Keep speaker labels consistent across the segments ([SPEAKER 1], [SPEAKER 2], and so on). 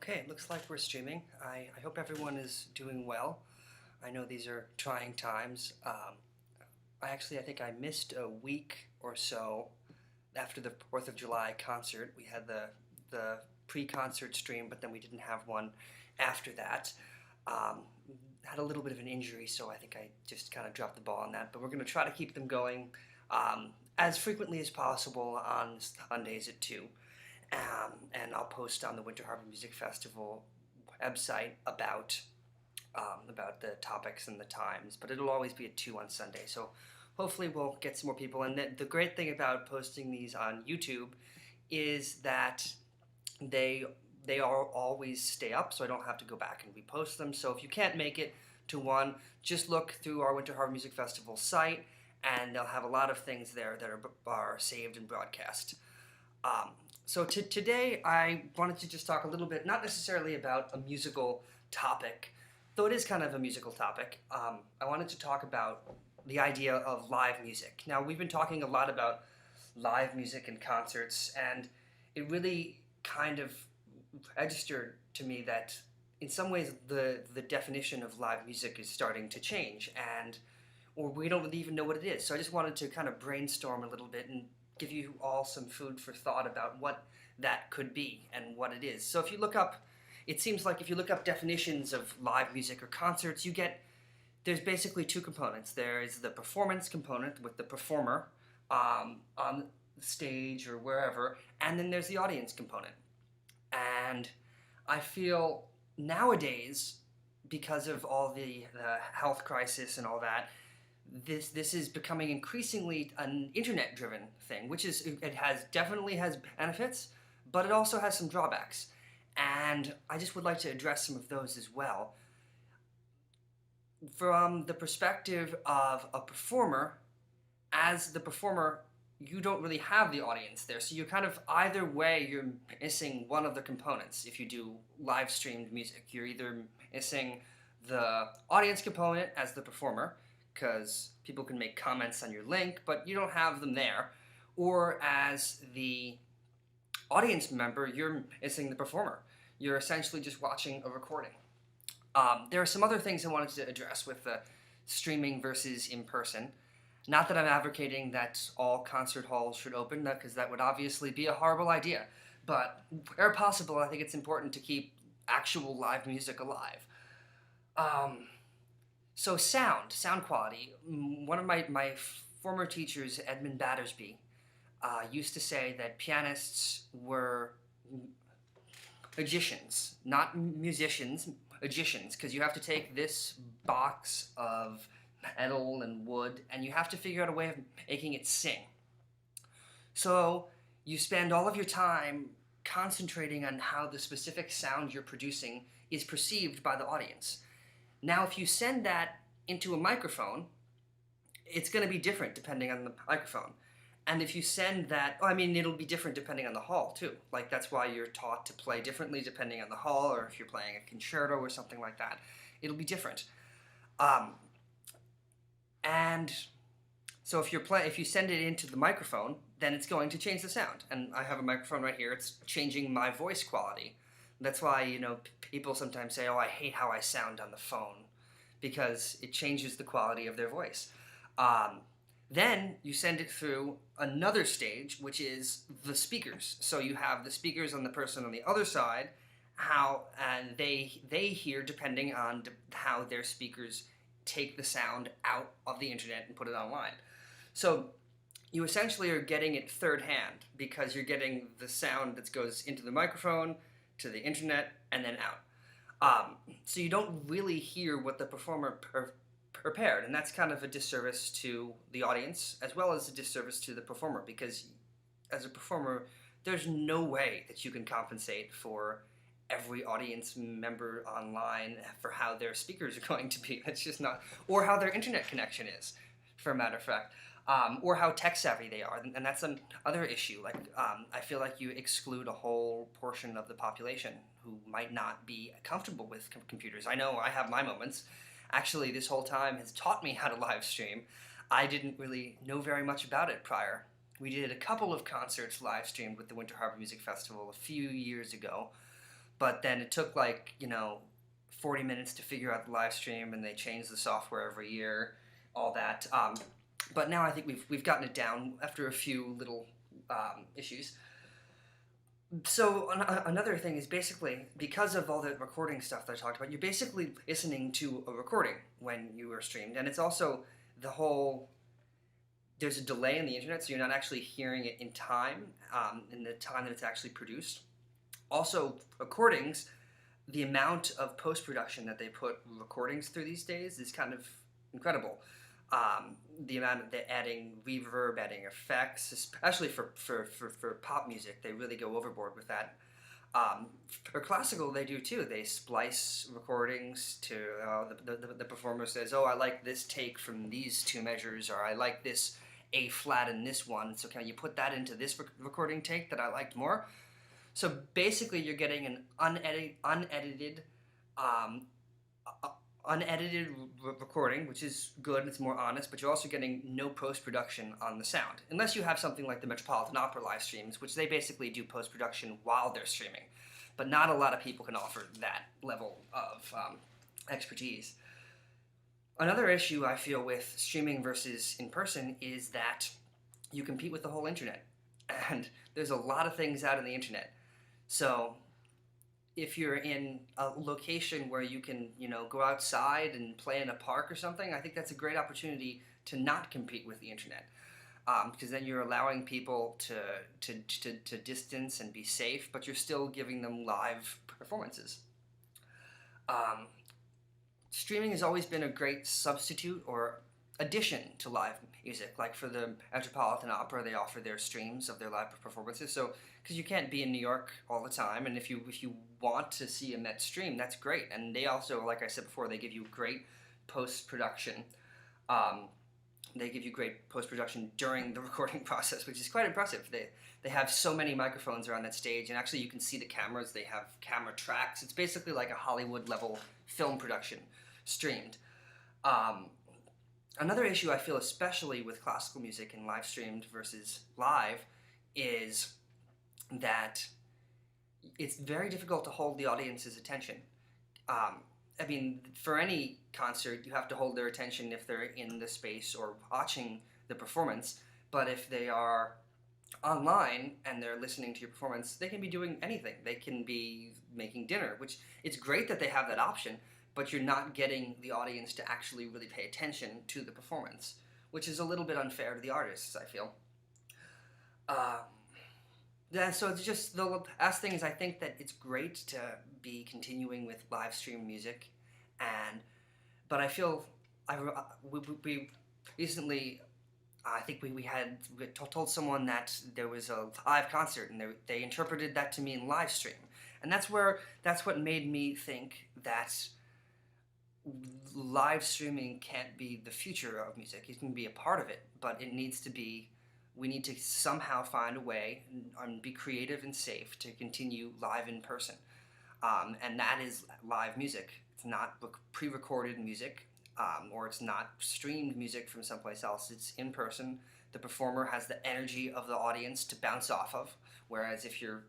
[SPEAKER 1] Okay, it looks like we're streaming. I hope everyone is doing well. I know these are trying times. I think I missed a week or so after the 4th of July concert. We had the pre-concert stream, but then we didn't have one after that. Um, had a little bit of an injury, so I think I just kind of dropped the ball on that. But we're going to try to keep them going as frequently as possible on Sundays at 2. And I'll post on the Winter Harbor Music Festival website about the topics and the times, but it'll always be at 2 on Sunday. So hopefully we'll get some more people. And the great thing about posting these on YouTube is that they always stay up, so I don't have to go back and repost them. So if you can't make it to one, just look through our Winter Harbor Music Festival site, and they'll have a lot of things there that are saved and broadcast. So today I wanted to just talk a little bit, not necessarily about a musical topic, though it is kind of a musical topic. I wanted to talk about the idea of live music. Now, we've been talking a lot about live music and concerts, and it really kind of registered to me that in some ways the definition of live music is starting to change, or we don't even know what it is. So I just wanted to kind of brainstorm a little bit and give you all some food for thought about what that could be and what it is. So it seems like if you look up definitions of live music or concerts, there's basically two components. There is the performance component with the performer on the stage or wherever, and then there's the audience component. And I feel nowadays, because of all the health crisis and all that, this is becoming increasingly an internet-driven thing, which definitely has benefits, but it also has some drawbacks. And I just would like to address some of those as well. From the perspective of a performer, as the performer, you don't really have the audience there. So you're kind of, either way, you're missing one of the components. If you do live streamed music, you're either missing the audience component as the performer, because people can make comments on your link, but you don't have them there. Or as the audience member, you're missing the performer. You're essentially just watching a recording. There are some other things I wanted to address with the streaming versus in person. Not that I'm advocating that all concert halls should open, because that would obviously be a horrible idea. But where possible, I think it's important to keep actual live music alive. So sound quality. One of my former teachers, Edmund Battersby, used to say that pianists were magicians, not musicians, magicians, because you have to take this box of metal and wood, and you have to figure out a way of making it sing. So you spend all of your time concentrating on how the specific sound you're producing is perceived by the audience. Now, if you send that into a microphone, it's going to be different depending on the microphone. And if you send that, it'll be different depending on the hall too. Like, that's why you're taught to play differently depending on the hall, or if you're playing a concerto or something like that, it'll be different. And so if you send it into the microphone, then it's going to change the sound. And I have a microphone right here. It's changing my voice quality. That's why, people sometimes say, "Oh, I hate how I sound on the phone," because it changes the quality of their voice. Then you send it through another stage, which is the speakers. So you have the speakers on the person on the other side, and they hear depending on how their speakers take the sound out of the internet and put it online. So you essentially are getting it third hand, because you're getting the sound that goes into the microphone, to the internet, and then out. So you don't really hear what the performer prepared, and that's kind of a disservice to the audience as well as a disservice to the performer, because as a performer, there's no way that you can compensate for every audience member online for how their speakers are going to be. That's just not, or how their internet connection is, for a matter of fact, or how tech savvy they are, and that's another issue. I feel like you exclude a whole portion of the population who might not be comfortable with computers. I know I have my moments. Actually, this whole time has taught me how to live stream. I didn't really know very much about it prior. We did a couple of concerts live streamed with the Winter Harbor Music Festival a few years ago, but then it took like 40 minutes to figure out the live stream, and they change the software every year, all that. But now I think we've gotten it down after a few little issues. So another thing is basically, because of all the recording stuff that I talked about, you're basically listening to a recording when you are streamed, and it's also there's a delay in the internet, so you're not actually hearing it in time, in the time that it's actually produced. Also, recordings, the amount of post-production that they put recordings through these days is kind of incredible. The amount of adding reverb, adding effects, especially for pop music, they really go overboard with that. For classical, they do too. They splice recordings to the performer says, "Oh, I like this take from these two measures," or "I like this A flat in this one. So can you put that into this recording take that I liked more?" So basically, you're getting an unedited recording, which is good, it's more honest, but you're also getting no post-production on the sound. Unless you have something like the Metropolitan Opera live streams, which they basically do post-production while they're streaming. But not a lot of people can offer that level of expertise. Another issue I feel with streaming versus in person is that you compete with the whole internet. And there's a lot of things out on the internet. So if you're in a location where you can, go outside and play in a park or something, I think that's a great opportunity to not compete with the internet, because then you're allowing people to distance and be safe, but you're still giving them live performances. Streaming has always been a great substitute or addition to live music. Like for the Metropolitan Opera, they offer their streams of their live performances. So, because you can't be in New York all the time, and if you want to see a Met stream, that's great. And they also, like I said before, they give you great post-production. They give you great post-production during the recording process, which is quite impressive. They have so many microphones around that stage, and actually you can see the cameras. They have camera tracks. It's basically like a Hollywood-level film production streamed. Another issue I feel, especially with classical music and live streamed versus live, is that it's very difficult to hold the audience's attention. I mean, for any concert, you have to hold their attention if they're in the space or watching the performance. But if they are online and they're listening to your performance, they can be doing anything. They can be making dinner, which it's great that they have that option, but you're not getting the audience to actually really pay attention to the performance, which is a little bit unfair to the artists, I feel. Yeah, so it's just the last thing is I think that it's great to be continuing with live stream music, but I feel we recently, I think we told someone that there was a live concert, and they interpreted that to mean live stream, and that's what made me think that live streaming can't be the future of music. It can be a part of it, but it needs to be. We need to somehow find a way and be creative and safe to continue live in person. And that is live music. It's not pre-recorded music, or it's not streamed music from someplace else. It's in person. The performer has the energy of the audience to bounce off of. Whereas if you're,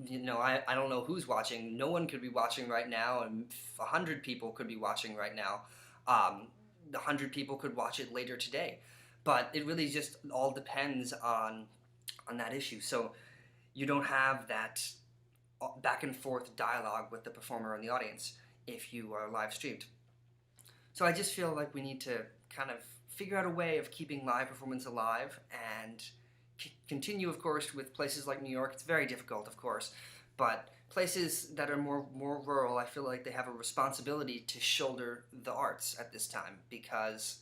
[SPEAKER 1] I don't know who's watching. No one could be watching right now, and 100 people could be watching right now. 100 people could watch it later today. But it really just all depends on that issue. So you don't have that back and forth dialogue with the performer and the audience if you are live streamed. So I just feel like we need to kind of figure out a way of keeping live performance alive and continue, of course, with places like New York. It's very difficult, of course, but places that are more rural, I feel like they have a responsibility to shoulder the arts at this time, because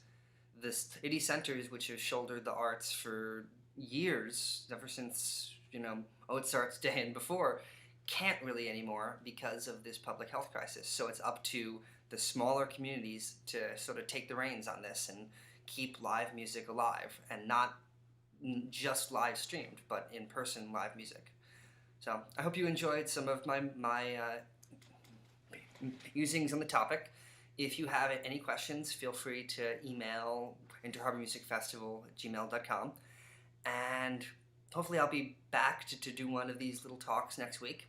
[SPEAKER 1] the city centers, which have shouldered the arts for years, ever since, Mozart's day and before, can't really anymore because of this public health crisis. So it's up to the smaller communities to sort of take the reins on this and keep live music alive, and not just live streamed, but in-person live music. So I hope you enjoyed some of my musings on the topic. If you have any questions, feel free to email interharbormusicfestival@gmail.com, and hopefully I'll be back to do one of these little talks next week.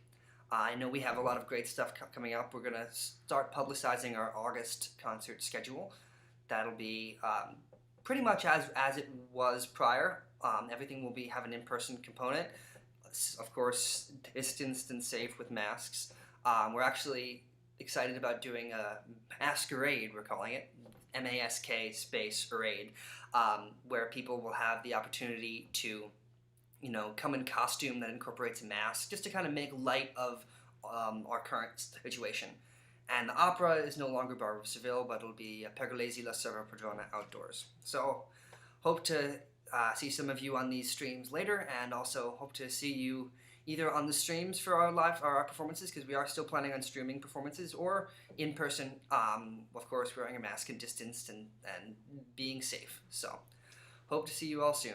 [SPEAKER 1] I know we have a lot of great stuff coming up. We're going to start publicizing our August concert schedule. That'll be pretty much as it was prior. Everything will have an in-person component, of course, distanced and safe with masks. We're actually excited about doing a masquerade, we're calling it, M-A-S-K space parade, where people will have the opportunity to, come in costume that incorporates a mask, just to kind of make light of our current situation. And the opera is no longer Bar of Seville, but it'll be Pergolesi La Serva Padrona outdoors. So hope to see some of you on these streams later, and also hope to see you either on the streams for our performances, because we are still planning on streaming performances, or in person, of course, wearing a mask and distanced and being safe. So hope to see you all soon.